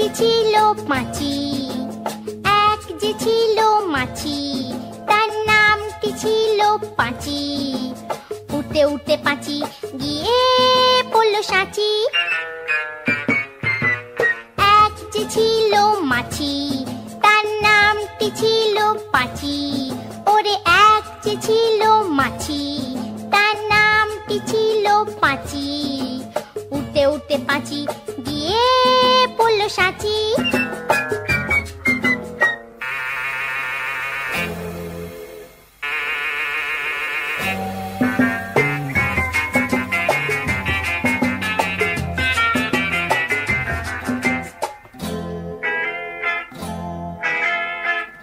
একটি ছিল পাঁচি, এক যে ছিল মাছি, তার নামটি ছিল পাঁচি। উঠতে উঠতে পাঁচি গিয়ে পড়লো সাঁচি। এক যে ছিল মাছি, তার নামটি ছিল পাঁচি। ওরে এক যে ছিল মাছি, তার নামটি ছিল পাঁচি। উঠতে উঠতে পাঁচি গিয়ে পড়লো সাঁচি।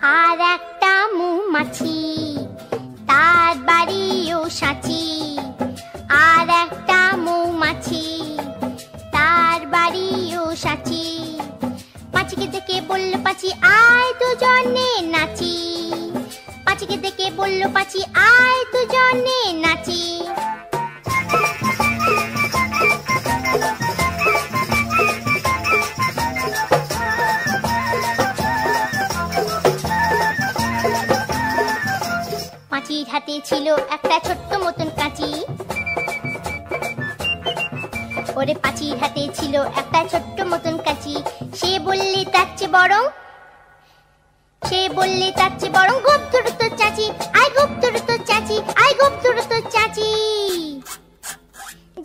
আর একটা মৌমাছি, তার বাড়িও সাঁচি। আর একটা মৌমাছি, তার বাড়িও সাঁচি। পাঁচিকে দেখে বলল পাঁচি আয় দুজনে নাচি। পাঁচিকে দেখে বলল পাঁচি আয় দুজনে নাচি। পাঁচির হাতে ছিল একটা ছোট্ট মতন কাঁচি। ওরে পাঁচির হাতে ছিল একটা ছোট্ট মতন কাঁচি। সে বললে তার চেয়ে বরং, সে বললে তার চেয়ে বরং গোপ ধরো তোর চাচি, আয় গোপ ধরো তোর চাচি, আয় গোপ ধরো তোর চাচি।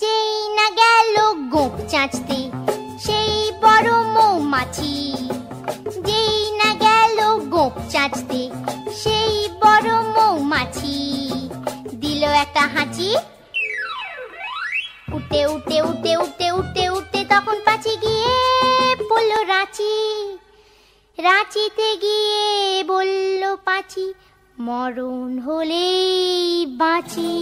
যেই না গেল গোপ চাচতে সেই বড় মৌমাছি। যেই না গেল গোপ চাচতে সেই বড় মৌমাছি। দিল একটা হাঁচি। উঠতে উঠতে উঠতে উঠতে উঠতে উঠতে তখন পাঁচি গিয়ে পড়লো রাঁচি। রাঁচিতে গিয়ে বলল পাঁচি মরণ হলেই বাঁচি।